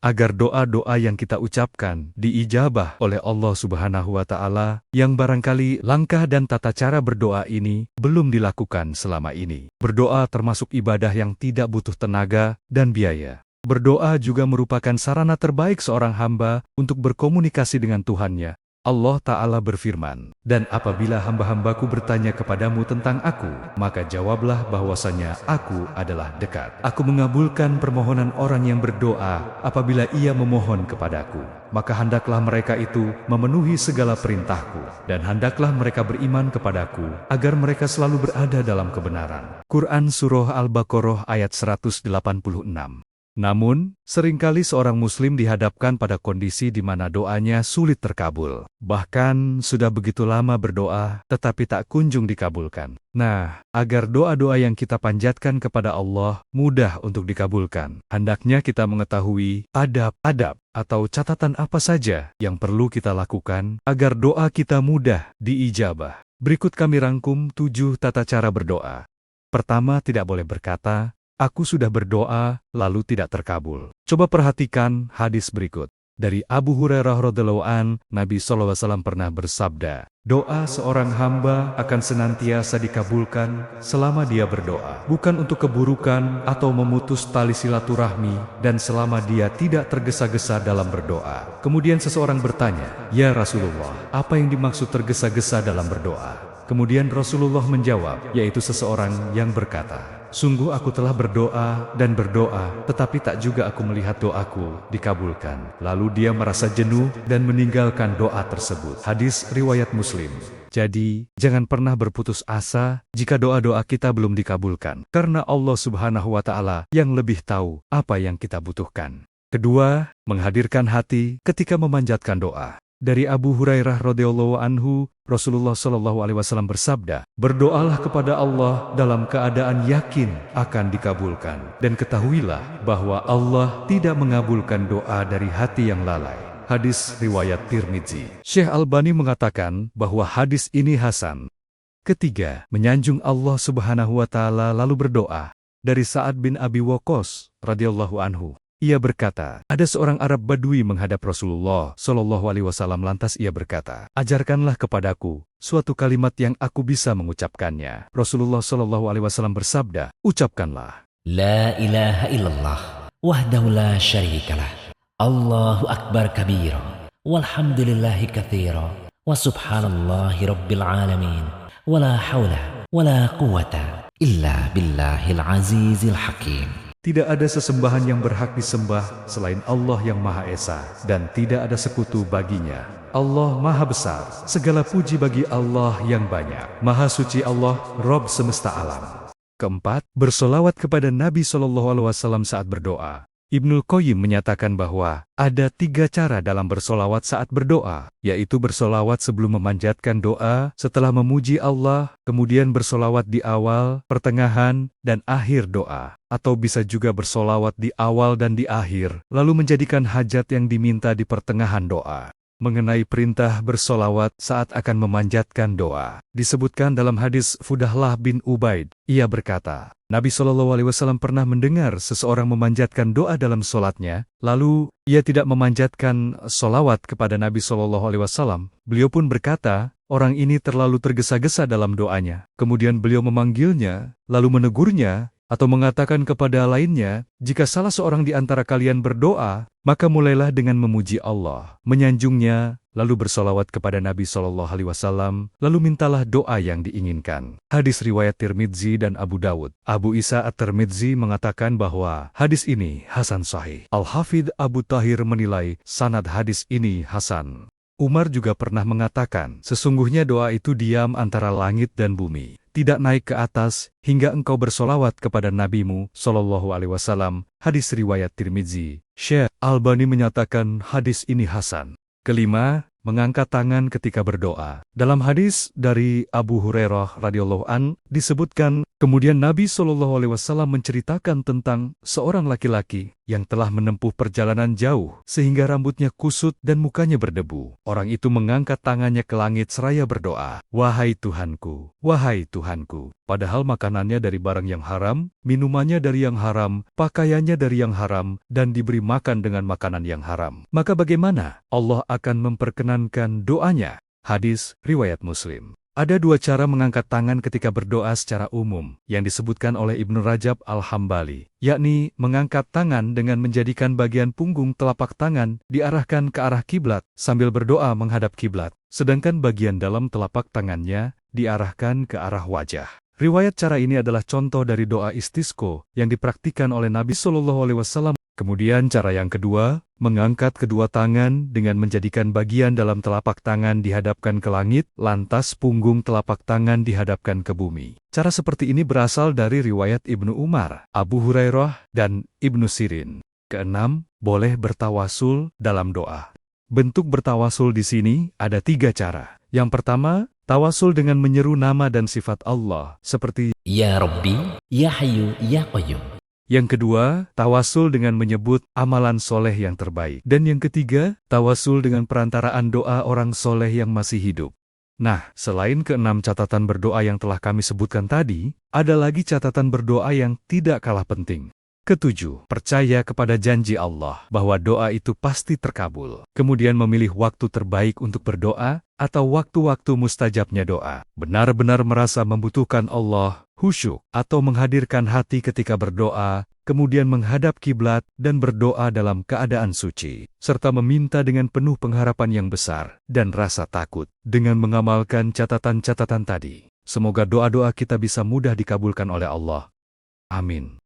agar doa-doa yang kita ucapkan diijabah oleh Allah Subhanahu wa Ta'ala, yang barangkali langkah dan tata cara berdoa ini belum dilakukan selama ini. Berdoa termasuk ibadah yang tidak butuh tenaga dan biaya. Berdoa juga merupakan sarana terbaik seorang hamba untuk berkomunikasi dengan Tuhannya. Allah Ta'ala berfirman, "Dan apabila hamba-hambaku bertanya kepadamu tentang aku, maka jawablah bahwasanya aku adalah dekat. Aku mengabulkan permohonan orang yang berdoa apabila ia memohon kepadaku. Maka hendaklah mereka itu memenuhi segala perintahku, dan hendaklah mereka beriman kepadaku, agar mereka selalu berada dalam kebenaran." Quran Surah Al-Baqarah ayat 186. Namun, seringkali seorang muslim dihadapkan pada kondisi di mana doanya sulit terkabul. Bahkan sudah begitu lama berdoa, tetapi tak kunjung dikabulkan. Nah, agar doa-doa yang kita panjatkan kepada Allah mudah untuk dikabulkan, hendaknya kita mengetahui adab-adab atau catatan apa saja yang perlu kita lakukan agar doa kita mudah diijabah. Berikut kami rangkum 7 tata cara berdoa. Pertama, tidak boleh berkata, "Aku sudah berdoa, lalu tidak terkabul." Coba perhatikan hadis berikut. Dari Abu Hurairah radhiyallahu an, Nabi SAW pernah bersabda, "Doa seorang hamba akan senantiasa dikabulkan selama dia berdoa, bukan untuk keburukan atau memutus tali silaturahmi, dan selama dia tidak tergesa-gesa dalam berdoa." Kemudian seseorang bertanya, "Ya Rasulullah, apa yang dimaksud tergesa-gesa dalam berdoa?" Kemudian Rasulullah menjawab, yaitu seseorang yang berkata, "Sungguh aku telah berdoa dan berdoa, tetapi tak juga aku melihat doaku dikabulkan." Lalu dia merasa jenuh dan meninggalkan doa tersebut. Hadis riwayat Muslim. Jadi, jangan pernah berputus asa jika doa-doa kita belum dikabulkan, karena Allah Subhanahu wa Ta'ala yang lebih tahu apa yang kita butuhkan. Kedua, menghadirkan hati ketika memanjatkan doa. Dari Abu Hurairah radhiyallahu anhu, Rasulullah Shallallahu alaihi wasallam bersabda, "Berdoalah kepada Allah dalam keadaan yakin akan dikabulkan, dan ketahuilah bahwa Allah tidak mengabulkan doa dari hati yang lalai." Hadis riwayat Tirmidzi. Syekh Albani mengatakan bahwa hadis ini hasan. Ketiga, menyanjung Allah Subhanahu wa Ta'ala lalu berdoa. Dari Sa'ad bin Abi Waqqas radhiyallahu anhu, ia berkata, ada seorang Arab Badui menghadap Rasulullah Shallallahu alaihi wasallam, lantas ia berkata, "Ajarkanlah kepadaku suatu kalimat yang aku bisa mengucapkannya." Rasulullah Shallallahu alaihi wasallam bersabda, "Ucapkanlah, La ilaha illallah, wahdahu la syarikalah, Allahu akbar kabira, walhamdulillahi katsira, wa subhanallahi rabbil alamin, wa la hawla wa la quwata illa billahil azizil hakim." Tidak ada sesembahan yang berhak disembah selain Allah yang Maha Esa, dan tidak ada sekutu baginya. Allah Maha Besar, segala puji bagi Allah yang banyak. Maha suci Allah, Rabb semesta alam. Keempat, bersolawat kepada Nabi SAW saat berdoa. Ibnul Qayyim menyatakan bahwa ada 3 cara dalam bersolawat saat berdoa, yaitu bersolawat sebelum memanjatkan doa, setelah memuji Allah, kemudian bersolawat di awal, pertengahan, dan akhir doa. Atau bisa juga bersolawat di awal dan di akhir, lalu menjadikan hajat yang diminta di pertengahan doa. Mengenai perintah bersolawat saat akan memanjatkan doa, disebutkan dalam hadis Fudahlah bin Ubaid. Ia berkata, Nabi SAW pernah mendengar seseorang memanjatkan doa dalam solatnya, lalu ia tidak memanjatkan solawat kepada Nabi SAW. Beliau pun berkata, orang ini terlalu tergesa-gesa dalam doanya. Kemudian beliau memanggilnya, lalu menegurnya, atau mengatakan kepada lainnya, jika salah seorang di antara kalian berdoa, maka mulailah dengan memuji Allah, menyanjungnya, lalu bersolawat kepada Nabi SAW, lalu mintalah doa yang diinginkan. Hadis riwayat Tirmidzi dan Abu Dawud. Abu Isa At-Tirmidzi mengatakan bahwa hadis ini hasan sahih. Al-Hafidh Abu Tahir menilai sanad hadis ini hasan. Umar juga pernah mengatakan, sesungguhnya doa itu diam antara langit dan bumi, tidak naik ke atas, hingga engkau bersolawat kepada Nabimu, Sallallahu Alaihi Wasallam. Hadis riwayat Tirmidzi. Syekh Albani menyatakan hadis ini hasan. Kelima, mengangkat tangan ketika berdoa. Dalam hadis dari Abu Hurairah radhiyallahu an disebutkan, Kemudian Nabi SAW menceritakan tentang seorang laki-laki yang telah menempuh perjalanan jauh sehingga rambutnya kusut dan mukanya berdebu. Orang itu mengangkat tangannya ke langit seraya berdoa, "Wahai Tuhanku, wahai Tuhanku." Padahal makanannya dari barang yang haram, minumannya dari yang haram, pakaiannya dari yang haram, dan diberi makan dengan makanan yang haram. Maka bagaimana Allah akan memperkenankan doanya? Hadis riwayat Muslim. Ada dua cara mengangkat tangan ketika berdoa secara umum, yang disebutkan oleh Ibnu Rajab Al-Hambali, yakni mengangkat tangan dengan menjadikan bagian punggung telapak tangan diarahkan ke arah kiblat sambil berdoa menghadap kiblat, sedangkan bagian dalam telapak tangannya diarahkan ke arah wajah. Riwayat cara ini adalah contoh dari doa istisqo yang dipraktikkan oleh Nabi SAW. Kemudian cara yang kedua, mengangkat kedua tangan dengan menjadikan bagian dalam telapak tangan dihadapkan ke langit, lantas punggung telapak tangan dihadapkan ke bumi. Cara seperti ini berasal dari riwayat Ibnu Umar, Abu Hurairah, dan Ibnu Sirin. Keenam, boleh bertawasul dalam doa. Bentuk bertawasul di sini ada 3 cara. Yang pertama, tawasul dengan menyeru nama dan sifat Allah, seperti Ya Rabbi, Ya Hayyu, Ya Qayyum. yang kedua, tawasul dengan menyebut amalan soleh yang terbaik. Dan yang ketiga, tawasul dengan perantaraan doa orang soleh yang masih hidup. Nah, selain ke-6 catatan berdoa yang telah kami sebutkan tadi, ada lagi catatan berdoa yang tidak kalah penting. Ketujuh, percaya kepada janji Allah bahwa doa itu pasti terkabul. Kemudian memilih waktu terbaik untuk berdoa atau waktu-waktu mustajabnya doa. Benar-benar merasa membutuhkan Allah, khusyuk, atau menghadirkan hati ketika berdoa, kemudian menghadap kiblat dan berdoa dalam keadaan suci, serta meminta dengan penuh pengharapan yang besar dan rasa takut. Dengan mengamalkan catatan-catatan tadi, semoga doa-doa kita bisa mudah dikabulkan oleh Allah. Amin.